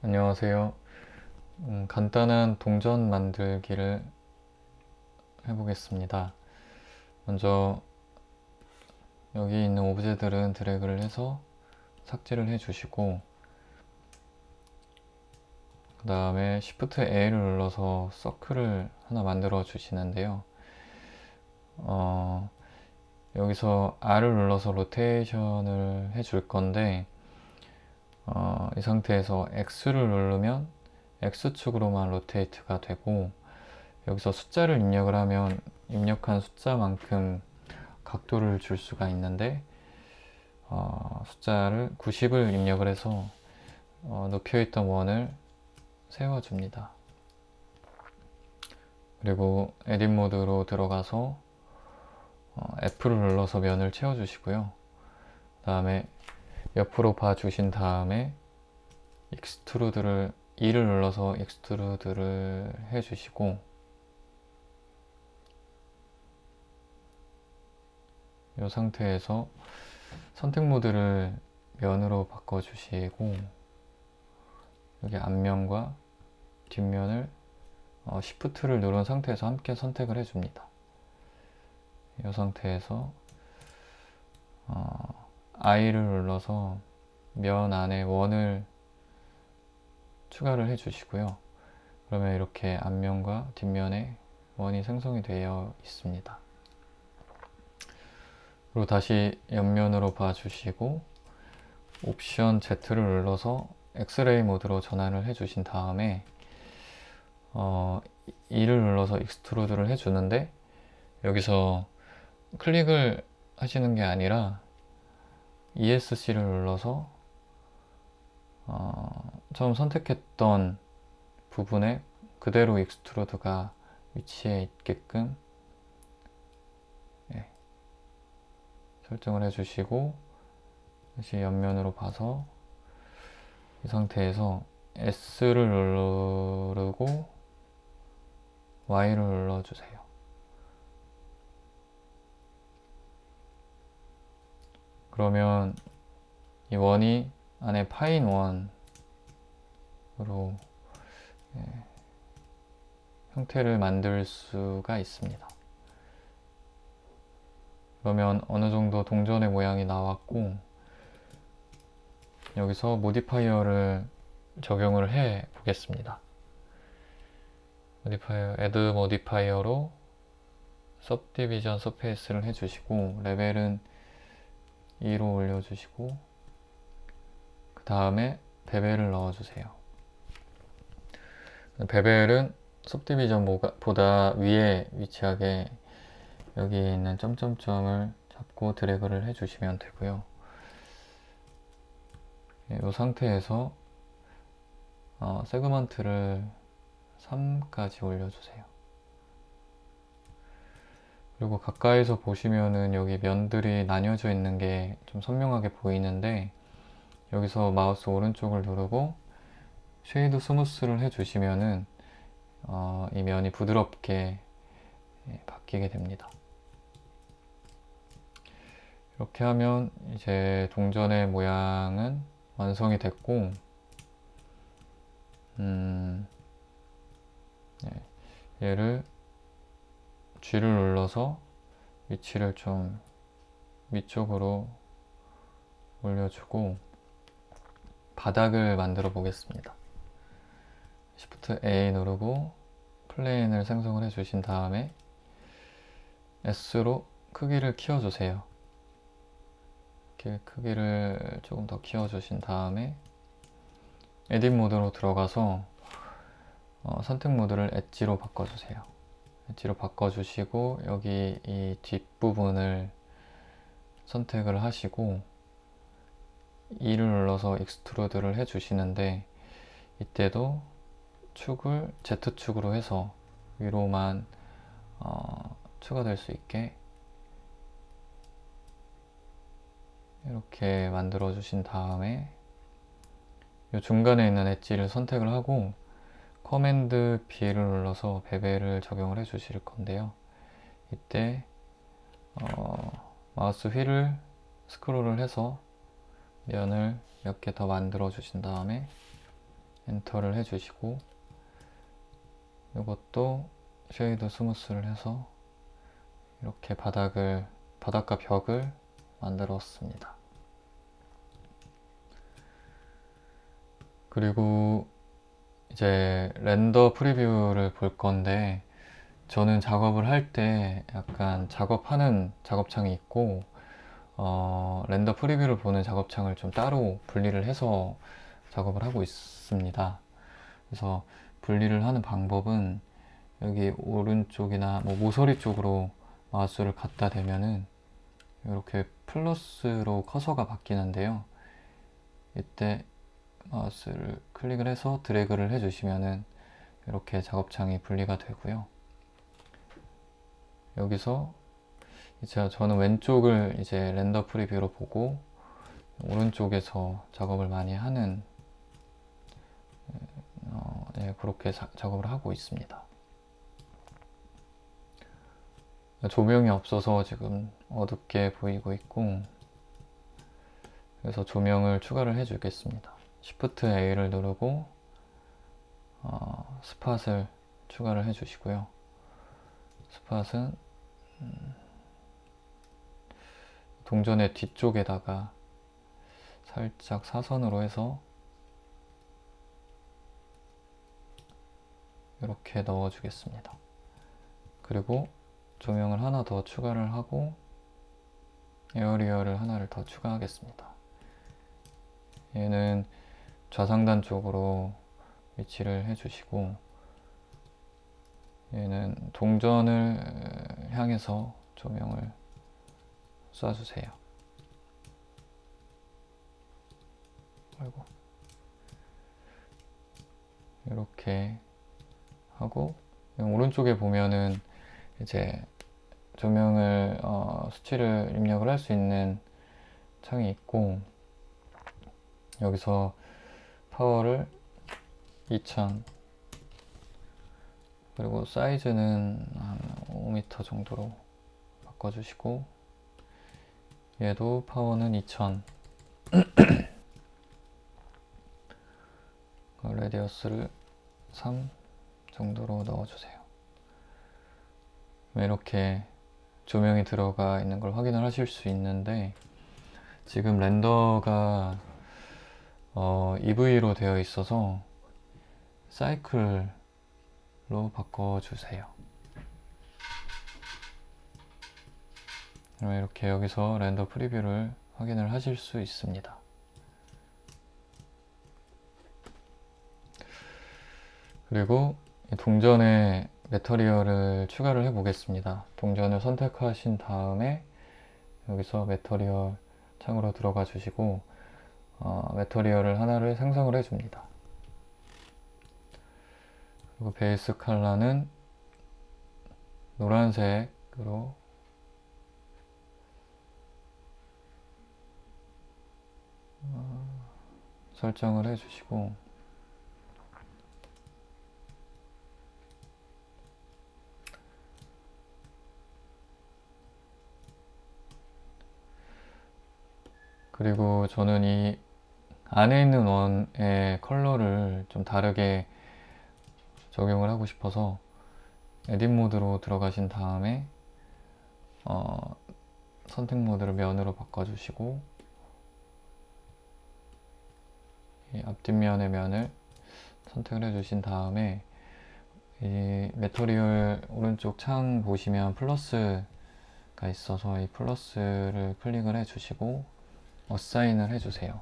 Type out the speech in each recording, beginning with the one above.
안녕하세요. 간단한 동전 만들기를 해보겠습니다. 먼저 여기 있는 오브제들은 드래그를 해서 삭제를 해주시고, 그 다음에 Shift A를 눌러서 서클을 하나 만들어 주시는데요. 여기서 R을 눌러서 로테이션을 해줄 건데, 이 상태에서 X를 누르면 X축으로만 로테이트가 되고, 여기서 숫자를 입력을 하면 입력한 숫자만큼 각도를 줄 수가 있는데, 숫자를 90을 입력을 해서 높여있던 원을 세워줍니다. 그리고 에딧 모드로 들어가서 F를 눌러서 면을 채워주시고요. 그 다음에 옆으로 봐주신 다음에 익스트루드를 2를 눌러서 익스트루드를 해주시고, 이 상태에서 선택 모드를 면으로 바꿔주시고, 여기 앞면과 뒷면을 Shift를 누른 상태에서 함께 선택을 해줍니다. 이 상태에서 I를 눌러서 면 안에 원을 추가를 해주시고요. 그러면 이렇게 앞면과 뒷면에 원이 생성이 되어 있습니다. 그리고 다시 옆면으로 봐주시고 옵션 Z를 눌러서 엑스레이 모드로 전환을 해주신 다음에 2를 눌러서 익스트루드를 해주는데, 여기서 클릭을 하시는 게 아니라 ESC를 눌러서 처음 선택했던 부분에 그대로 익스트루드가 위치해 있게끔 설정을 해주시고, 다시 옆면으로 봐서 이 상태에서 S를 누르고 Y를 눌러주세요. 그러면 이 원이 안에 파인 원으로 형태를 만들 수가 있습니다. 그러면 어느 정도 동전의 모양이 나왔고, 여기서 모디파이어를 적용을 해 보겠습니다. 모디파이어, add 모디파이어로 subdivision surface를 해주시고, 레벨은 2로 올려주시고, 그 다음에 베벨을 넣어주세요. 베벨은 subdivision보다 위에 위치하게 여기 있는 점점점을 잡고 드래그를 해주시면 되고요. 이 상태에서 세그먼트를 3까지 올려주세요. 그리고 가까이서 보시면은 여기 면들이 나뉘어져 있는 게 좀 선명하게 보이는데, 여기서 마우스 오른쪽을 누르고 쉐이드 스무스를 해주시면은 이 면이 부드럽게 바뀌게 됩니다. 이렇게 하면 이제 동전의 모양은 완성이 됐고, 얘를 G를 눌러서 위치를 좀 위쪽으로 올려주고 바닥을 만들어 보겠습니다. Shift A 누르고 플레인을 생성을 해 주신 다음에 S로 크기를 키워주세요. 이렇게 크기를 조금 더 키워주신 다음에 에딧 모드로 들어가서 선택 모드를 엣지로 바꿔주세요. 엣지로 바꿔주시고 여기 이 뒷부분을 선택을 하시고 2를 눌러서 익스트루드를 해주시는데, 이때도 축을 Z축으로 해서 위로만 추가될 수 있게 이렇게 만들어 주신 다음에 이 중간에 있는 엣지를 선택을 하고 커맨드 B를 눌러서 베벨을 적용을 해 주실 건데요. 이때 마우스 휠을 스크롤을 해서 면을 몇 개 더 만들어 주신 다음에 엔터를 해주시고, 이것도 쉐이드 스무스를 해서 이렇게 바닥과 벽을 만들었습니다. 그리고 이제 렌더 프리뷰를 볼 건데, 저는 작업을 할 때 약간 작업하는 작업창이 있고 렌더 프리뷰를 보는 작업창을 좀 따로 분리를 해서 작업을 하고 있습니다. 그래서 분리를 하는 방법은 여기 오른쪽이나 뭐 모서리 쪽으로 마우스를 갖다 대면은 이렇게 플러스로 커서가 바뀌는데요. 이때 마우스를 클릭을 해서 드래그를 해주시면은 이렇게 작업창이 분리가 되고요. 여기서 저는 왼쪽을 이제 렌더 프리뷰로 보고 오른쪽에서 작업을 많이 하는 그렇게 작업을 하고 있습니다. 조명이 없어서 지금 어둡게 보이고 있고, 그래서 조명을 추가를 해 주겠습니다. Shift A를 누르고 스팟을 추가를 해 주시고요. 스팟은 동전의 뒤쪽에다가 살짝 사선으로 해서 이렇게 넣어 주겠습니다. 그리고 조명을 하나 더 추가를 하고 에어리어를 하나를 더 추가하겠습니다. 얘는 좌상단 쪽으로 위치를 해주시고, 얘는 동전을 향해서 조명을 쏴주세요. 아이고. 이렇게 하고, 오른쪽에 보면은 이제 조명을 수치를 입력을 할 수 있는 창이 있고, 여기서 파워를 2000, 그리고 사이즈는 한 5m 정도로 바꿔주시고, 얘도 파워는 2000, 레디어스를 3 정도로 넣어주세요. 이렇게 조명이 들어가 있는 걸 확인을 하실 수 있는데, 지금 렌더가 EV로 되어 있어서 사이클로 바꿔주세요. 그럼 이렇게 여기서 렌더 프리뷰를 확인을 하실 수 있습니다. 그리고 동전에 매터리얼을 추가를 해 보겠습니다. 동전을 선택하신 다음에 여기서 매터리얼 창으로 들어가 주시고 매터리얼을 하나를 생성을 해 줍니다. 그리고 베이스 컬러는 노란색으로 설정을 해 주시고, 그리고 저는 이 안에 있는 원의 컬러를 좀 다르게 적용을 하고 싶어서 에딧 모드로 들어가신 다음에 선택 모드를 면으로 바꿔주시고, 이 앞뒷면의 면을 선택을 해주신 다음에 이 매터리얼 오른쪽 창 보시면 플러스가 있어서 이 플러스를 클릭을 해주시고 어사인을 해주세요.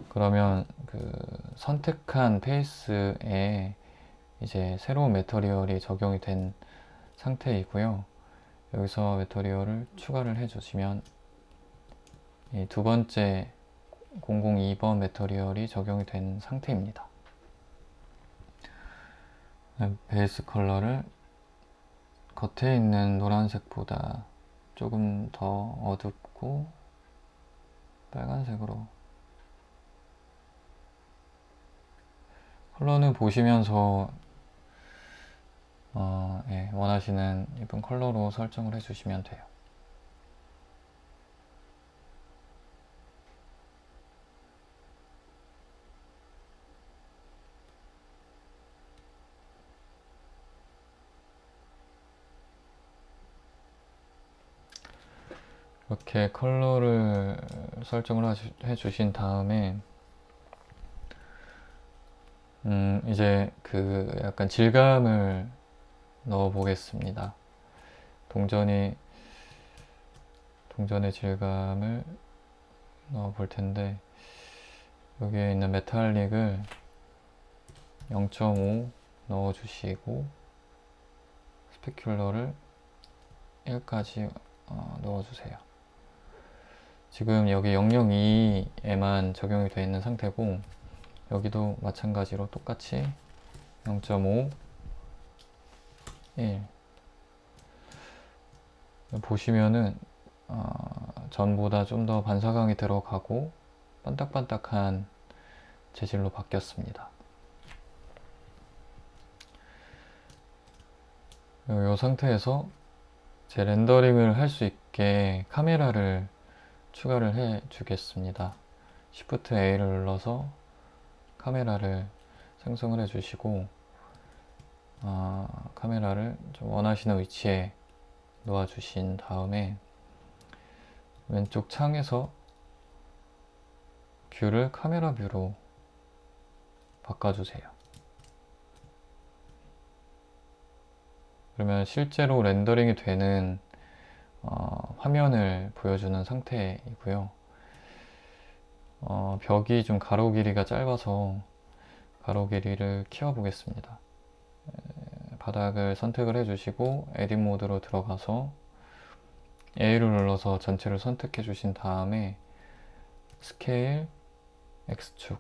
그러면 그 선택한 페이스에 이제 새로운 매터리얼이 적용이 된 상태이고요. 여기서 매터리얼을 추가를 해주시면 이 두 번째 002번 매터리얼이 적용이 된 상태입니다. 베이스 컬러를 겉에 있는 노란색보다 조금 더 어둡고 빨간색으로, 컬러는 보시면서 원하시는 예쁜 컬러로 설정을 해주시면 돼요. 이렇게 컬러를 설정을 해주신 다음에 이제 그 약간 질감을 넣어 보겠습니다. 동전의 질감을 넣어 볼 텐데, 여기에 있는 메탈릭을 0.5 넣어 주시고 스페큘러를 1까지 넣어 주세요. 지금 여기 002에만 적용이 되어 있는 상태고, 여기도 마찬가지로 똑같이 0.5, 1. 보시면은 전보다 좀 더 반사광이 들어가고 반딱반딱한 재질로 바뀌었습니다. 이 상태에서 제 렌더링을 할 수 있게 카메라를 추가를 해 주겠습니다. Shift A를 눌러서 카메라를 생성을 해 주시고, 카메라를 좀 원하시는 위치에 놓아 주신 다음에 왼쪽 창에서 뷰를 카메라 뷰로 바꿔주세요. 그러면 실제로 렌더링이 되는 화면을 보여주는 상태이고요. 벽이 좀 가로 길이가 짧아서 가로 길이를 키워 보겠습니다. 바닥을 선택을 해주시고 에딧 모드로 들어가서 A를 눌러서 전체를 선택해 주신 다음에 스케일 X축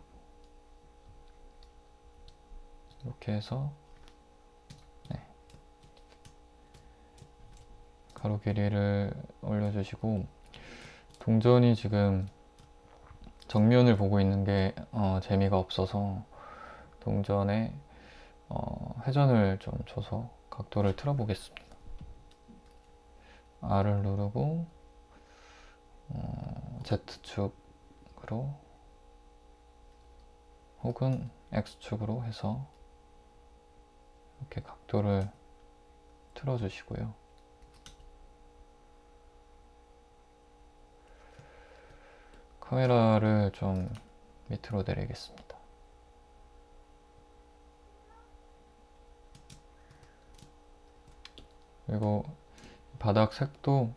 이렇게 해서 가로 길이를 올려주시고, 동전이 지금 정면을 보고 있는 게 재미가 없어서 동전에 회전을 좀 줘서 각도를 틀어 보겠습니다. R을 누르고 Z축으로 혹은 X축으로 해서 이렇게 각도를 틀어 주시고요. 카메라를 좀 밑으로 내리겠습니다. 그리고 바닥 색도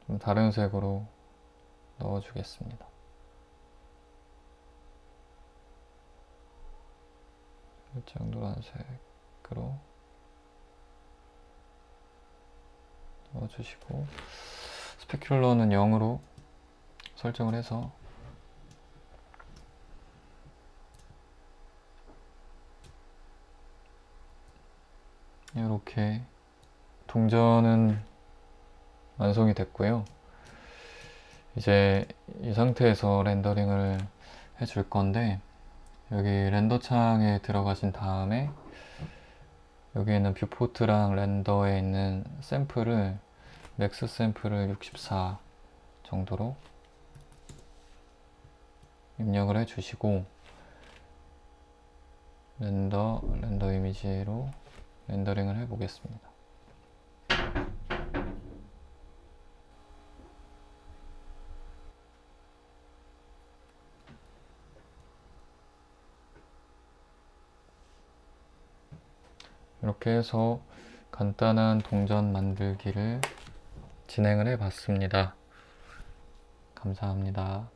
좀 다른 색으로 넣어주겠습니다. 살짝 노란색으로 넣어주시고, 스페큘러는 0으로 설정을 해서 이렇게 동전은 완성이 됐고요. 이제 이 상태에서 렌더링을 해줄 건데, 여기 렌더 창에 들어가신 다음에 여기에 있는 뷰포트랑 렌더에 있는 샘플을 맥스 샘플을 64 정도로 입력을 해 주시고, 렌더 이미지로 렌더링을 해 보겠습니다. 이렇게 해서 간단한 동전 만들기를 진행을 해 봤습니다. 감사합니다.